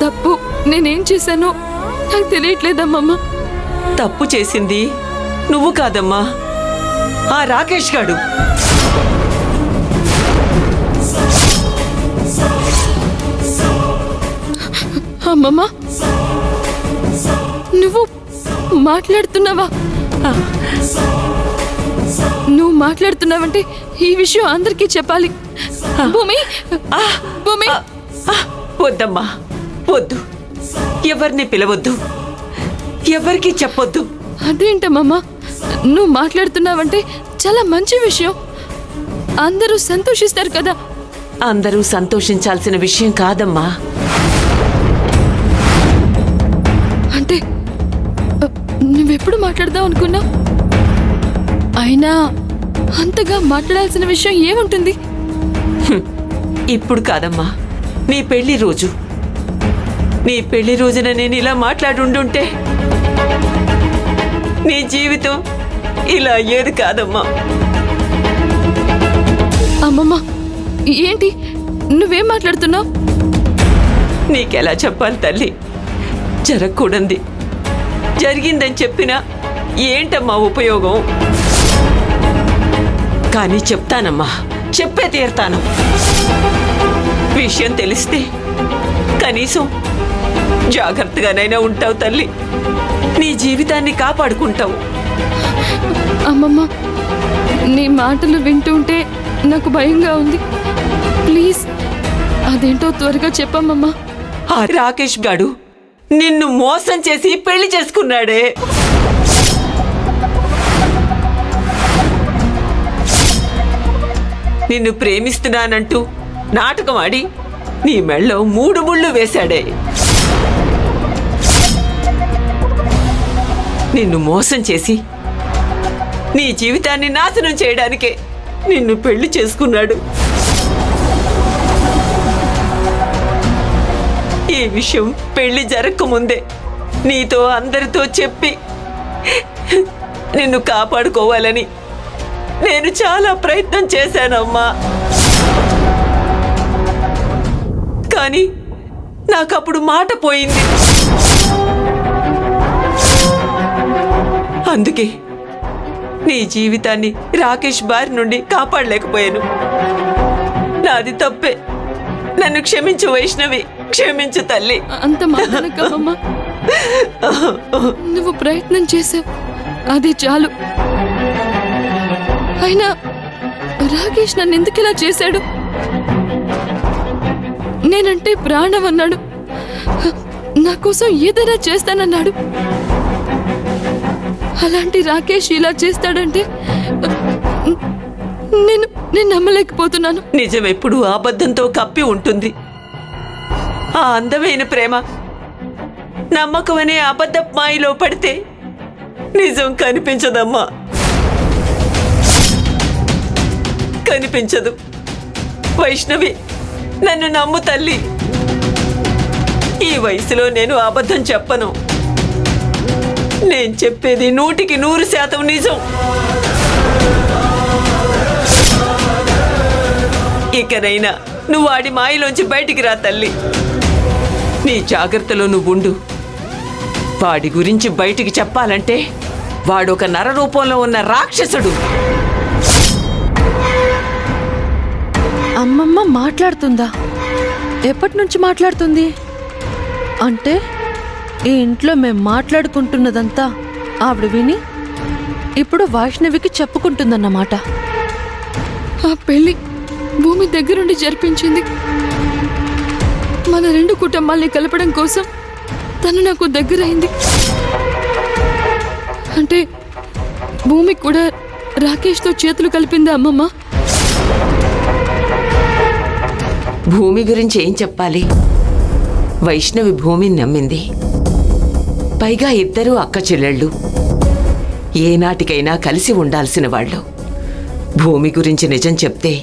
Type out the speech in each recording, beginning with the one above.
తప్పు నేనేం చేశానో నాకు తెలియట్లేదమ్మమ్మ. తప్పు చేసింది నువ్వు కాదమ్మా, ఆ రాకేష్ గాడు. అమ్మమ్మ, నువ్వు మాట్లాడుతున్నావా? నువ్వు మాట్లాడుతున్నావంటే ఈ విషయం అందరికీ చెప్పాలి. భూమి, భూమి, వద్దమ్మా, వద్దు. ఎవరిని పిలవద్దు, ఎవరికి చెప్పొద్దు. అదేంటమ్మమ్మ, నువ్వు మాట్లాడుతున్నావంటే చాలా మంచి విషయం. అందరూ సంతోషిస్తారు కదా. అందరూ సంతోషించాల్సిన విషయం కాదమ్మా. అంటే నువ్వెప్పుడు మాట్లాడదాం అనుకున్నావు? అయినా అంతగా మాట్లాడాల్సిన విషయం ఏముంటుంది? ఇప్పుడు కాదమ్మా, నీ పెళ్లి రోజు. నీ పెళ్లి రోజున నేను ఇలా మాట్లాడుండుంటే నీ జీవితం ఇలా అయ్యేది కాదమ్మా. అమ్మమ్మ, ఏంటి నువ్వేం మాట్లాడుతున్నావు? నీకెలా చెప్పాలి తల్లి? జరగకూడంది జరిగిందని చెప్పినా ఏంటమ్మా ఉపయోగం? కానీ చెప్తానమ్మా, చెప్పే తీరుతాను. విషయం తెలిస్తే కనీసం జాగ్రత్తగానైనా ఉంటావు తల్లి. నీ జీవితాన్ని కాపాడుకుంటావు. అమ్మమ్మ, నీ మాటలు వింటుంటే నాకు భయంగా ఉంది. ప్లీజ్ అదేంటో త్వరగా చెప్పమ్మమ్మా. ఆ రాకేష్ గాడు నిన్ను మోసం చేసి పెళ్లి చేసుకున్నాడే. నిన్ను ప్రేమిస్తున్నానంటూ నాటకం ఆడి నీ మెళ్ళో 3 ముళ్ళు వేశాడే. నిన్ను మోసం చేసి నీ జీవితాన్ని నాశనం చేయడానికే నిన్ను పెళ్లి చేసుకున్నాడు. ఈ విషయం పెళ్లి జరగకముందే నీతో అందరితో చెప్పి నిన్ను కాపాడుకోవాలని నేను చాలా ప్రయత్నం చేశానమ్మా. కానీ నాకప్పుడు మాట పోయింది. అందుకే నీ జీవితాన్ని రాకేష్ బారి నుండి కాపాడలేకపోయాను. నాది తప్పే. నన్ను క్షమించు వైష్ణవి, క్షమించు తల్లి. అంత మాట్లాడకమ్మా. నువ్వు ప్రయత్నం చేసావు, అది చాలు. అయినా రాకేష్ నన్ను ఎందుకు ఇలా చేశాడు? నేనంటే ప్రాణం అన్నాడు. నా కోసం ఏదైనా చేస్తానన్నాడు. అలాంటి రాకేష్ ఇలా చేస్తాడంటే నేను నమ్మలేకపోతున్నాను. నిజం ఎప్పుడు అబద్ధంతో కప్పి ఉంటుంది. ఆ అందమైన ప్రేమ నమ్మకం అనే అబద్ధ మాయలో పడితే నిజం కనిపించదమ్మా, కనిపించదు. వైష్ణవి, నన్ను నమ్ము తల్లి. ఈ వయసులో నేను అబద్ధం చెప్పను. నేను చెప్పేది 100% నిజం. ఇకనైనా నువ్వు వాడి మాయలోంచి బయటికి రా తల్లి. నీ జాగ్రత్తలో నువ్వుండు. వాడి గురించి బయటికి చెప్పాలంటే వాడొక నర రూపంలో ఉన్న రాక్షసుడు. అమ్మమ్మ మాట్లాడుతుందా? ఎప్పటి నుంచి మాట్లాడుతుంది? అంటే ఈ ఇంట్లో మేం మాట్లాడుకుంటున్నదంతా ఆవిడ విని ఇప్పుడు వైష్ణవికి చెప్పుకుంటుందన్నమాట. ఆ పెళ్లి భూమి దగ్గరుండి జరిపించింది. మన 2 కుటుంబాల్ని కలపడం కోసం తను నాకు దగ్గరైంది. అంటే భూమి కూడా రాకేష్తో చేతులు కలిపిందా అమ్మమ్మ? భూమి గురించి ఏం చెప్పాలి? వైష్ణవి భూమిని నమ్మింది. పైగా ఇద్దరూ అక్క చెల్లెళ్ళు. ఏనాటికైనా కలిసి ఉండాల్సిన వాళ్ళు. భూమి గురించి నిజం చెప్తే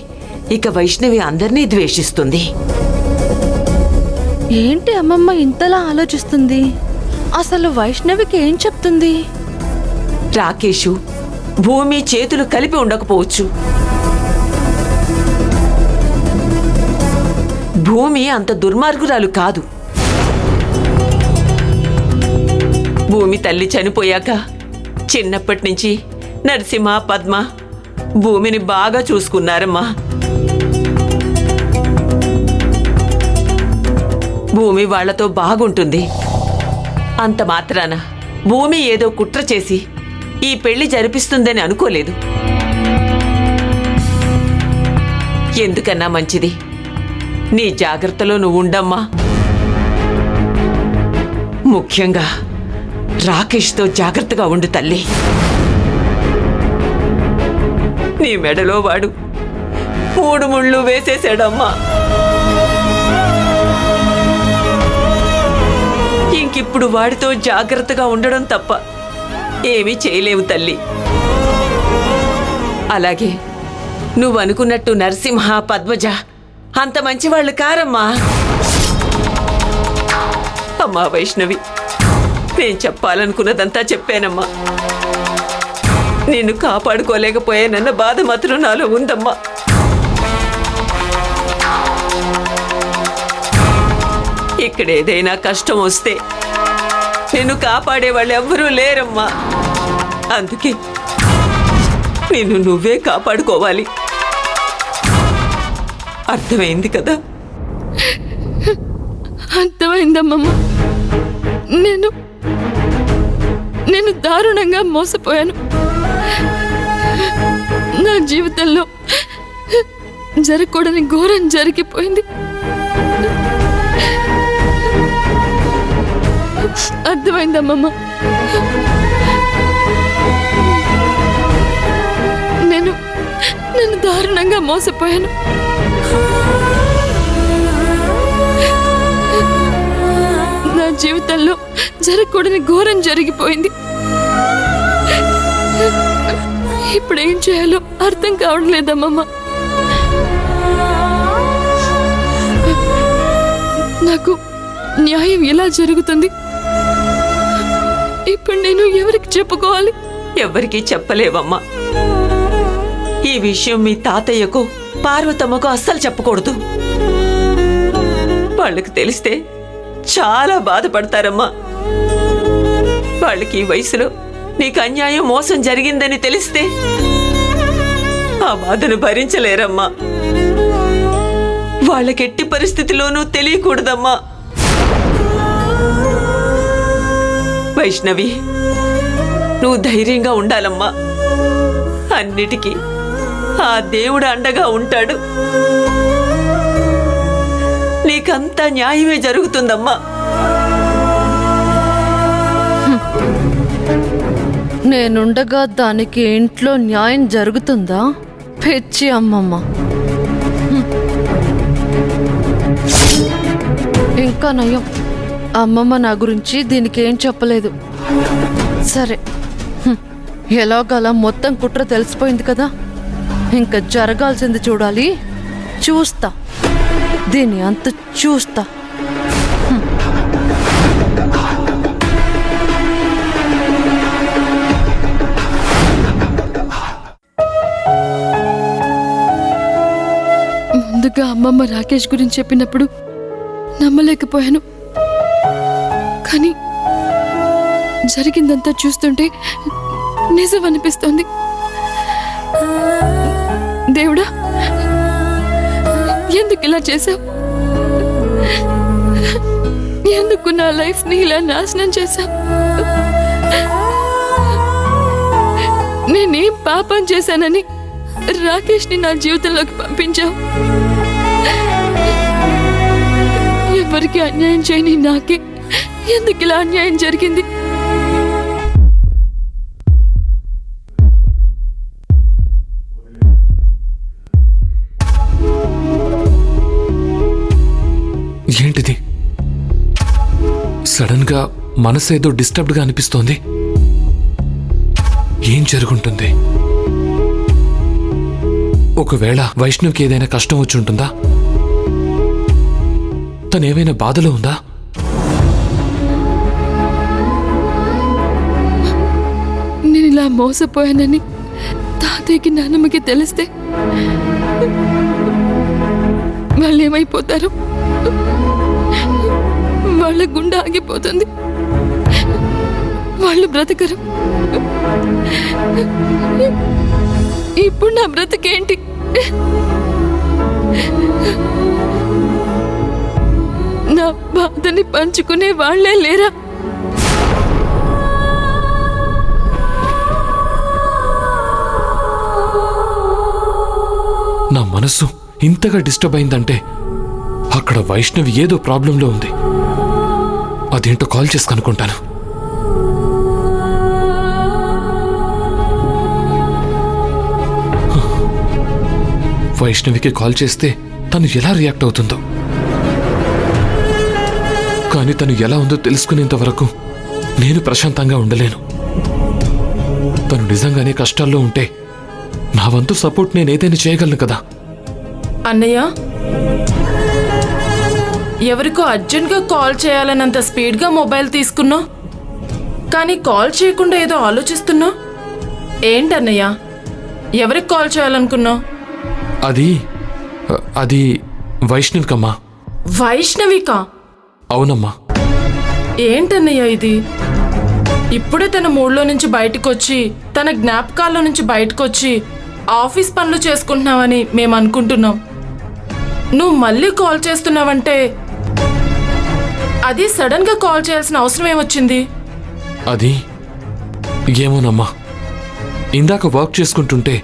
ఇక వైష్ణవి అందరినీ ద్వేషిస్తుంది. ఏంటి అమ్మమ్మ ఇంతలా ఆలోచిస్తుంది? అసలు వైష్ణవికి ఏం చెప్తుంది? రాకేషు భూమి చేతులు కలిపి ఉండకపోవచ్చు. భూమి అంత దుర్మార్గురాలు కాదు. భూమి తల్లి చనిపోయాక చిన్నప్పటి నుంచి నరసింహ పద్మ భూమిని బాగా చూసుకున్నారమ్మా. భూమి వాళ్లతో బాగుంటుంది. అంత మాత్రాన భూమి ఏదో కుట్ర చేసి ఈ పెళ్లి జరిపిస్తుందని అనుకోలేదు. ఎందుకన్నా మంచిది నీ జాగ్రత్తలో నువ్వు ఉండమ్మా. ముఖ్యంగా రాకేష్తో జాగ్రత్తగా ఉండు తల్లి. నీ మెడలో వాడు 3 ముళ్ళు వేసేశాడమ్మా. ఇంకిప్పుడు వాడితో జాగ్రత్తగా ఉండడం తప్ప ఏమీ చేయలేవు తల్లి. అలాగే నువ్వు అనుకున్నట్టు నరసింహ పద్మజ అంత మంచివాళ్ళు కారమ్మా. అమ్మా వైష్ణవి, నేను చెప్పాలనుకున్నదంతా చెప్పానమ్మా. నిన్ను కాపాడుకోలేకపోయానన్న బాధ మాత్రం నాలో ఉందమ్మా. ఇక్కడ ఏదైనా కష్టం వస్తే నిన్ను కాపాడే వాళ్ళు ఎవ్వరూ లేరమ్మా. అందుకే నిన్ను నువ్వే కాపాడుకోవాలి. అర్థమైంది కదా? అర్థమైందమ్మమ్మ. నేను దారుణంగా మోసపోయాను. నా జీవితంలో జరగకూడని ఘోరం జరిగిపోయింది. అర్థమైందమ్మమ్మ. నేను దారుణంగా మోసపోయాను. నా జీవితంలో జరగకూడని ఘోరం జరిగిపోయింది. ఇప్పుడు ఏం చేయాలో అర్థం కావడం లేదమ్మమ్మ. నాకు న్యాయం ఎలా జరుగుతుంది? ఇప్పుడు నేను ఎవరికి చెప్పుకోవాలి? ఎవరికి చెప్పలేవమ్మా. ఈ విషయం మీ తాతయ్యకు పార్వతమ్మకు అస్సలు చెప్పకూడదు. వాళ్ళకి తెలిస్తే చాలా బాధపడతారమ్మా. వాళ్ళకి ఈ వయసులో నీకు అన్యాయం మోసం జరిగిందని తెలిస్తే ఆ బాధను భరించలేరమ్మా. వాళ్ళకెట్టి పరిస్థితిలోనూ తెలియకూడదమ్మా. వైష్ణవి, నువ్వు ధైర్యంగా ఉండాలమ్మా. అన్నిటికీ ఆ దేవుడు అండగా ఉంటాడు. నీకంతా న్యాయమే జరుగుతుందమ్మా. నేనుండగా దానికి ఇంట్లో న్యాయం జరుగుతుందా? పిచ్చి అమ్మమ్మ. ఇంకా నయం, అమ్మమ్మ నా గురించి దీనికి ఏం చెప్పలేదు. సరే, ఎలాగలా మొత్తం కుట్ర తెలిసిపోయింది కదా. ఇంకా జరగాల్సింది చూడాలి. చూస్తా, దీన్ని అంత చూస్తా. ముందుగా అమ్మమ్మ రాకేష్ గురించి చెప్పినప్పుడు నమ్మలేకపోయాను. కానీ జరిగిందంతా చూస్తుంటే నిజం అనిపిస్తోంది. దేవుడా, ఎందుకు ఇలా చేశావు? ఎందుకు నా లైఫ్ ని ఇలా నాశనం చేశావు? నేనేం పాపం చేశానని రాకేష్ ని నా జీవితంలోకి పంపించావు? ఎవరికి అన్యాయం చేయని నాకే ఎందుకు ఇలా అన్యాయం జరిగింది? ఏంటిది? సడన్ గా మనసేదో డిస్టర్బ్డ్ గా అనిపిస్తోంది. ఏం జరుగుంటుంది? ఒకవేళ వైష్ణవ్కి ఏదైనా కష్టం వచ్చి ఉంటుందా? తనేమైనా బాధలో ఉందా? నేను ఇలా మోసపోయానని తాతయ్యకి నాన్నమ్మకి తెలిస్తే వాళ్ళు ఏమైపోతారు? వాళ్ళ గుండె ఆగిపోతుంది. వాళ్ళు బ్రతకరు. ఇప్పుడు నా బ్రతికేంటి? నా బాధని పంచుకునే వాళ్లే లేరా? నా మనసు ఇంతగా డిస్టర్బ్ అయిందంటే అక్కడ వైష్ణవి ఏదో ప్రాబ్లంలో ఉంది. అదేంటో కాల్ చేసి కనుక్కుంటాను. వైష్ణవికి కాల్ చేస్తే తను ఎలా రియాక్ట్ అవుతుందో, కానీ తను ఎలా ఉందో తెలుసుకునేంత వరకు నేను ప్రశాంతంగా ఉండలేను. తను నిజంగానే కష్టాల్లో ఉంటే నా వంతు సపోర్ట్ నేను ఏదైనా చేయగలను కదా. అన్నయ్య, ఎవరికో అర్జెంట్గా కాల్ చేయాలన్నంత స్పీడ్గా మొబైల్ తీసుకున్నావు, కానీ కాల్ చేయకుండా ఏదో ఆలోచిస్తున్నావు. ఏంటన్నయ్య, ఎవరికి కాల్ చేయాలనుకున్నావు? అది వైష్ణవికమ్మా. వైష్ణవికా? అవునమ్మా. ఏంటన్నయ్య ఇది? ఇప్పుడే తన మూడ్లో నుంచి బయటకొచ్చి, తన జ్ఞాపకాల్లో నుంచి బయటకొచ్చి ఆఫీస్ పనులు చేసుకుంటున్నావని మేము అనుకుంటున్నాం. నువ్వు మళ్ళీ కాల్ చేస్తున్నావంటే అది సడన్గా కాల్ చేయాల్సిన అవసరం ఏమొచ్చింది? అది ఏమోనమ్మా, ఇందాక వర్క్ చేసుకుంటుంటే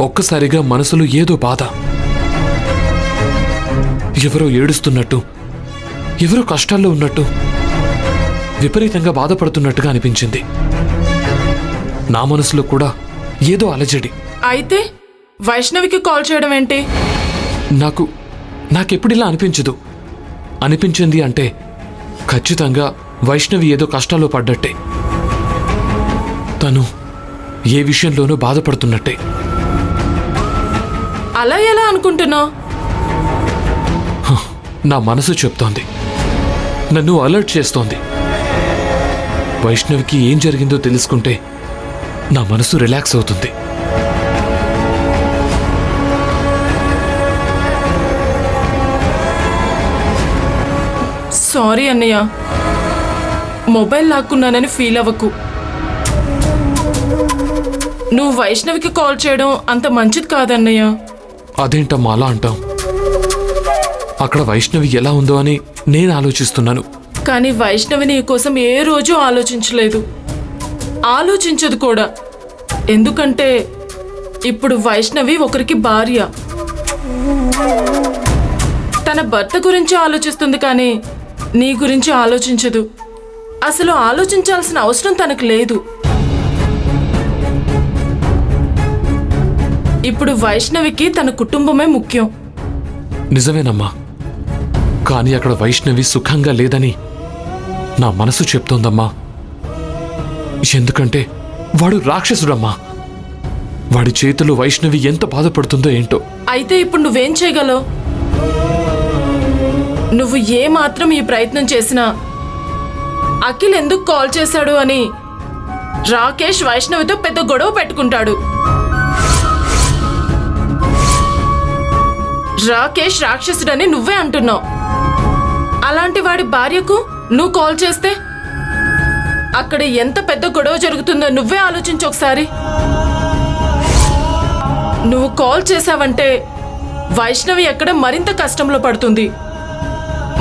ఒక్కసారిగా మనసులో ఏదో బాధ, ఎవరో ఏడుస్తున్నట్టు, ఎవరో కష్టాల్లో ఉన్నట్టు, విపరీతంగా బాధపడుతున్నట్టుగా అనిపించింది. నా మనసులో కూడా ఏదో అలజడి. అయితే వైష్ణవికి కాల్ చేయడం ఏంటి? నాకెప్పుడిలా అనిపించదు. అనిపించింది అంటే ఖచ్చితంగా వైష్ణవి ఏదో కష్టాల్లో పడ్డట్టే, తను ఏ విషయంలోనూ బాధపడుతున్నట్టే. అలా ఎలా అనుకుంటున్నావు? నా మనసు చెప్తోంది, నన్ను అలర్ట్ చేస్తోంది. వైష్ణవికి ఏం జరిగిందో తెలుసుకుంటే నా మనసు రిలాక్స్ అవుతుంది. సారీ అన్నయ్య, మొబైల్ లాక్కున్నానని ఫీల్ అవ్వకు. నువ్వు వైష్ణవికి కాల్ చేయడం అంత మంచిది కాదన్నయ్య. అదేంటమ్మా అలా అంటాం? అక్కడ వైష్ణవి ఎలా ఉందో అని నేను ఆలోచిస్తున్నాను. కానీ వైష్ణవి నీ కోసం ఏ రోజు ఆలోచించలేదు, ఆలోచించదు కూడా. ఎందుకంటే ఇప్పుడు వైష్ణవి ఒకరికి భార్య. తన భర్త గురించి ఆలోచిస్తుంది, కానీ నీ గురించి ఆలోచించదు. అసలు ఆలోచించాల్సిన అవసరం తనకు లేదు. ఇప్పుడు వైష్ణవికి తన కుటుంబమే ముఖ్యం. నిజమేనమ్మా, కానీ అక్కడ వైష్ణవి సుఖంగా లేదని నా మనసు చెప్తోందమ్మా. ఎందుకంటే వాడు రాక్షసుడమ్మా. వాడి చేతిలో వైష్ణవి ఎంత బాధపడుతుందో ఏంటో. అయితే ఇప్పుడు నువ్వేం చేయగలవు? నువ్వు ఏ మాత్రం ఈ ప్రయత్నం చేసినా అఖిల్ ఎందుకు కాల్ చేశాడు అని రాకేష్ వైష్ణవితో పెద్ద గొడవ పెట్టుకుంటాడు. రాకేష్ రాక్షసుడని నువ్వే అంటున్నావు. అలాంటి వాడి భార్యకు నువ్వు కాల్ చేస్తే అక్కడ ఎంత పెద్ద గొడవ జరుగుతుందో నువ్వే ఆలోచించు ఒకసారి. నువ్వు కాల్ చేశావంటే వైష్ణవి ఎక్కడ మరింత కష్టంలో పడుతుంది,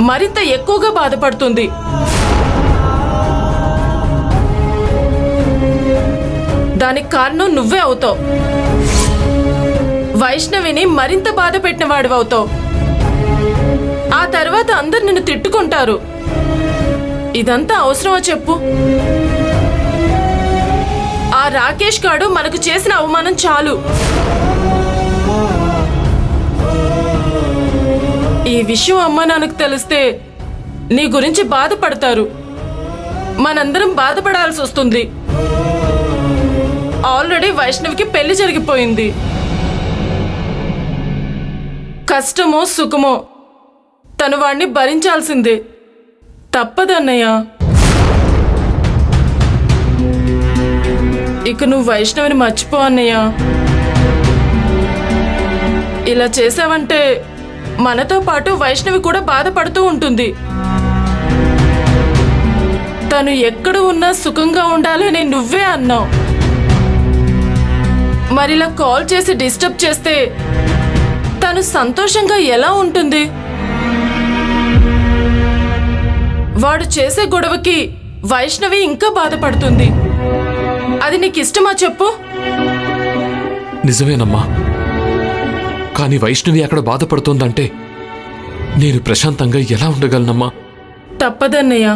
మరింత ఎక్కువగా బాధపడుతుంది. దానికి కారణం నువ్వే అవుతావు. వైష్ణవిని మరింత బాధ పెట్టిన వాడివవుతావు. ఆ తర్వాత అందరు నిన్ను తిట్టుకుంటారు. ఇదంతా అవసరమా చెప్పు? ఆ రాకేష్ గాడు మనకు చేసిన అవమానం చాలు. ఈ విషయం అమ్మా నాన్నకు తెలిస్తే నీ గురించి బాధపడతారు. మనందరం బాధపడాల్సి వస్తుంది. ఆల్రెడీ వైష్ణవికి పెళ్లి జరిగిపోయింది. కష్టమో సుఖమో తను వాణ్ణి భరించాల్సిందే. తప్పదన్నయ్య. ఇక నువ్వు వైష్ణవిని మర్చిపో అన్నయ్య. ఇలా చేసావంటే మనతో పాటు వైష్ణవి కూడా బాధపడుతూ ఉంటుంది. తను ఎక్కడ ఉన్నా సుఖంగా ఉండాలని నువ్వే అన్నావు. మరిలా కాల్ చేసి డిస్టర్బ్ చేస్తే తను సంతోషంగా ఎలా ఉంటుంది? వాడు చేసే గొడవకి వైష్ణవి ఇంకా బాధపడుతుంది. అది నీకు ఇష్టమా చెప్పు? నిజమేనమ్మా, కానీ వైష్ణవి అక్కడ బాధపడుతోందంటే నేను ప్రశాంతంగా ఎలా ఉండగలనమ్మా? తప్పదన్నయ్య,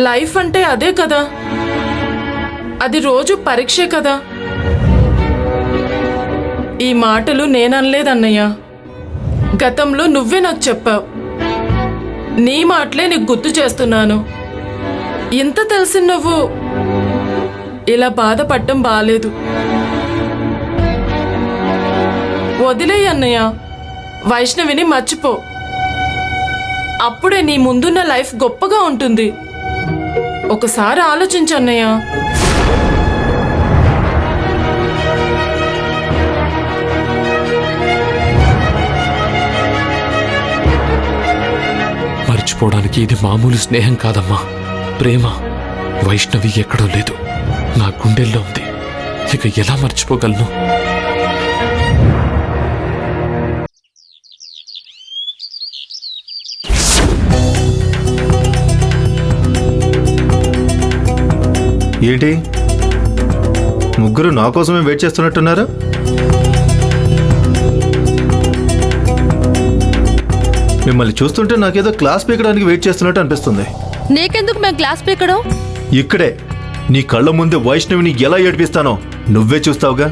లైఫ్ అంటే అదే కదా. అది రోజు పరీక్షే కదా. ఈ మాటలు నేననలేదన్నయ్య, గతంలో నువ్వే నాకు చెప్పావు. నీ మాటలే నీకు గుర్తు చేస్తున్నాను. ఇంత తెలిసి నువ్వు ఇలా బాధపడటం బాలేదు. వదిలేయ్ అన్నయ్య, వైష్ణవిని మర్చిపో. అప్పుడే నీ ముందున్న లైఫ్ గొప్పగా ఉంటుంది. ఒకసారి ఆలోచించు అన్నయ్య. మర్చిపోవడానికి ఇది మామూలు స్నేహం కాదమ్మా, ప్రేమ. వైష్ణవి ఎక్కడో లేదు, నా గుండెల్లో ఉంది. ఇక ఎలా మర్చిపోగలను? ఏంటి ముగ్గురు నా కోసమే వెయిట్ చేస్తున్నట్టున్నారు? మిమ్మల్ని చూస్తుంటే నాకేదో క్లాస్ పీకడానికి వెయిట్ చేస్తున్నట్టు అనిపిస్తుంది. నీకెందుకు మేము క్లాస్ పీకడం? ఇక్కడే నీ కళ్ళ ముందే వైష్ణవిని ఎలా ఏడిపిస్తానో నువ్వే చూస్తావుగా.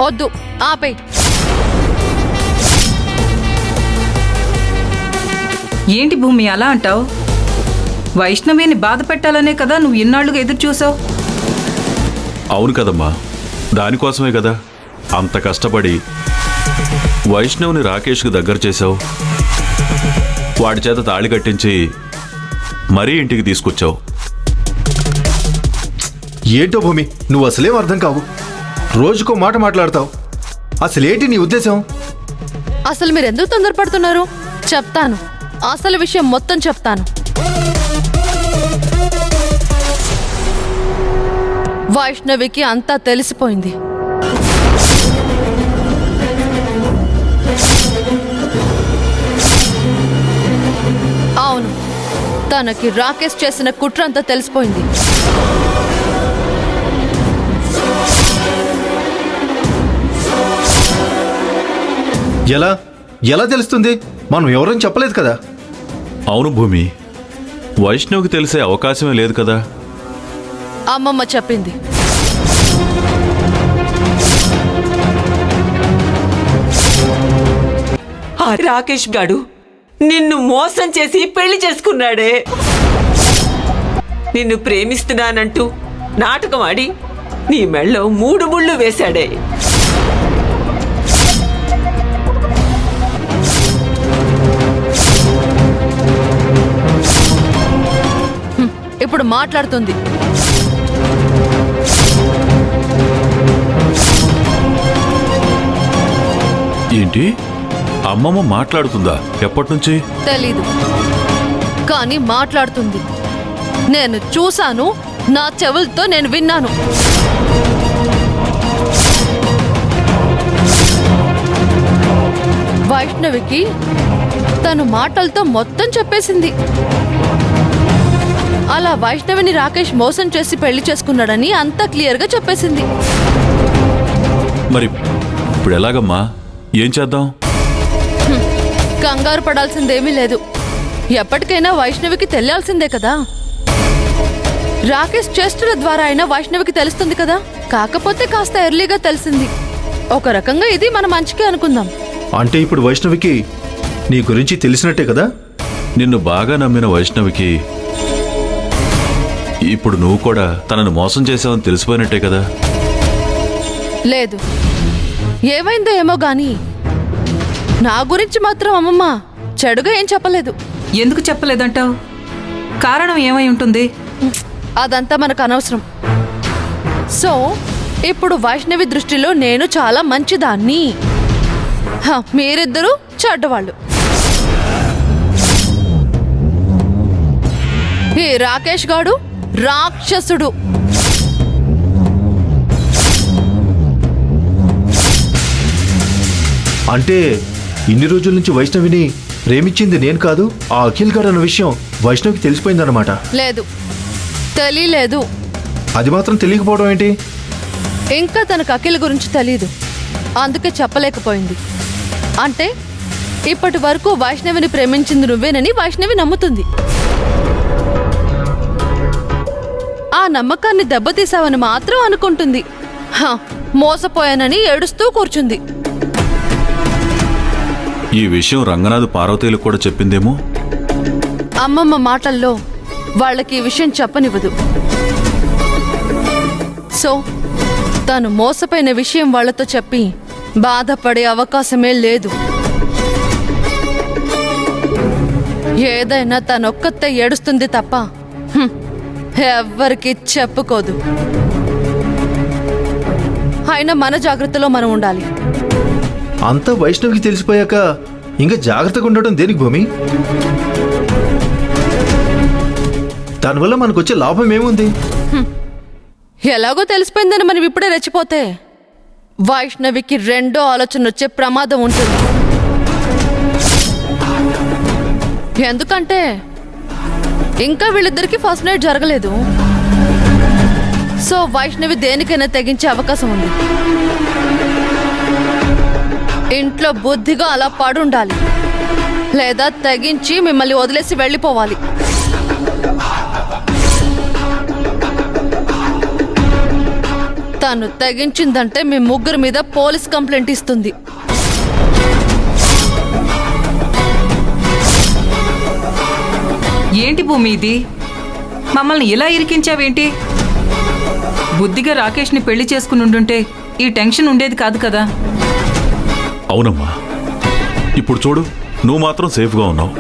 వద్దు, ఆపే. ఏంటి భూమి అలా అంటావు? వైష్ణవిని బాధ పెట్టాలనే కదా నువ్వు ఇన్నాళ్లుగా ఎదురు చూసావు. అవును కదమ్మా, దానికోసమే కదా అంత కష్టపడి వైష్ణవ్ని రాకేష్కి దగ్గర చేశావు. వాడి చేత తాళి కట్టించి మరీ ఇంటికి తీసుకొచ్చావు. ఏంటో భూమి, నువ్వు అసలేం అర్థం కావు. రోజుకో మాట మాట్లాడతావు. అసలేంటి నీ ఉద్దేశం? అసలు మీరు ఎందుకు తొందరపడుతున్నారు? చెప్తాను, అసలు విషయం మొత్తం చెప్తాను. వైష్ణవికి అంతా తెలిసిపోయింది. అవును, తనకి రాకేష్ చేసిన కుట్ర అంతా తెలిసిపోయింది. ఎలా ఎలా తెలుస్తుంది? మనం ఎవరని చెప్పలేదు కదా. అవును భూమి, వైష్ణవ్కి తెలిసే అవకాశమే లేదు కదా. అమ్మమ్మ చెప్పింది. ఆ రాకేష్ గాడు నిన్ను మోసం చేసి పెళ్లి చేసుకున్నాడే. నిన్ను ప్రేమిస్తున్నానంటూ నాటకం ఆడి నీ మెళ్ళో 3 ముళ్ళు వేశాడే. ఇప్పుడు మాట్లాడుతుంది. ఏంటి, అమ్మమ్మ మాట్లాడుతుందా? ఎప్పటి నుంచి? తెలీదు, కానీ మాట్లాడుతుంది. నేను చూశాను, నా చెవులతో నేను విన్నాను. వైష్ణవికి తను మాటలతో మొత్తం చెప్పేసింది. అలా వైష్ణవిని రాకేష్ మోసం చేసి పెళ్లి చేసుకున్నాడని అంతా క్లియర్గా చెప్పేసింది. మరి ఇప్పుడు ఎలాగమ్మా? ఏం చేద్దాం? కంగారు పడాల్సిందేమీ లేదు. ఎప్పటికైనా వైష్ణవికి తెలియాల్సిందే కదా. రాకేష్ చేష్టల ద్వారా అయినా వైష్ణవికి తెలుస్తుంది కదా. కాకపోతే కాస్త ఎర్లీగా తెలిసింది. ఒక రకంగా ఇది మన మంచికే అనుకుందాం. అంటే ఇప్పుడు వైష్ణవికి నీ గురించి తెలిసినట్టే కదా. నిన్ను బాగా నమ్మిన వైష్ణవికి ఇప్పుడు నువ్వు కూడా తనను మోసం చేసావని తెలిసిపోయినట్టే కదా. లేదు, ఏమైందో ఏమో గాని నా గురించి మాత్రం అమ్మమ్మ చెడుగా ఏం చెప్పలేదు. ఎందుకు చెప్పలేదంటావు? కారణం ఏమై ఉంటుంది? అదంతా మనకు అనవసరం. సో ఇప్పుడు వైష్ణవి దృష్టిలో నేను చాలా మంచిదాన్ని, మీరిద్దరూ చెడ్డవాళ్ళు. ఈ రాకేష్ గాడు రాక్షసుడు. అంటే ఇన్ని రోజుల నుంచి వైష్ణవిని ప్రేమించింది నేను కాదు, ఆ అఖిల్ గారు అన్న విషయం వైష్ణవికి తెలిసిపోయిందన్నమాట. లేదు, తెలియలేదు. అది మాత్రం తెలియకపోవడం ఏంటి? ఇంకా తనకు అఖిల్ గురించి తెలీదు, అందుకే చెప్పలేకపోయింది. అంటే ఇప్పటి వరకు వైష్ణవిని ప్రేమించింది నువ్వేనని వైష్ణవి నమ్ముతుంది. ఆ నమ్మకాన్ని దెబ్బతీసావని మాత్రం అనుకుంటుంది. మోసపోయానని ఏడుస్తూ కూర్చుంది. ఈ విషయం రంగనాథ్ పార్వతీలకు కూడా చెప్పిందేమో. అమ్మమ్మ మాటల్లో వాళ్ళకి ఈ విషయం చెప్పనివ్వదు. సో తను మోసపోయిన విషయం వాళ్లతో చెప్పి బాధపడే అవకాశమే లేదు. ఏదైనా తనొక్కతే ఏడుస్తుంది తప్ప ఎవ్వరికి చెప్పుకోదు. అయినా మన జాగ్రత్తలో మనం ఉండాలి. అంతా వైష్ణవికి తెలిసిపోయాక ఇంకా జాగ్రత్తగా ఉండటం దేనికి భూమి? దానివల్ల మనకొచ్చే లాభం ఏముంది? ఎలాగో తెలిసిపోయిందని మనం ఇప్పుడే రెచ్చిపోతే వైష్ణవికి రెండో ఆలోచన వచ్చే ప్రమాదం ఉంటుంది. ఎందుకంటే ఇంకా వీళ్ళిద్దరికి ఫస్ట్ నైట్ జరగలేదు. సో వైష్ణవి దేనికైనా తెగించే అవకాశం ఉంది. ఇంట్లో బుద్ధిగా అలా పడుండాలి, లేదా తెగించి మిమ్మల్ని వదిలేసి వెళ్ళిపోవాలి. తను తెగించిందంటే మీ ముగ్గురు మీద పోలీస్ కంప్లైంట్ ఇస్తుంది. ఏంటి భూమి ఇది? మమ్మల్ని ఇలా ఇరికించావేంటి? బుద్ధిగా రాకేష్ని పెళ్లి చేసుకుని ఉండుంటే ఈ టెన్షన్ ఉండేది కాదు కదా. అవునమ్మా, ఇప్పుడు చూడు, నువ్వు మాత్రం సేఫ్గా ఉన్నావు.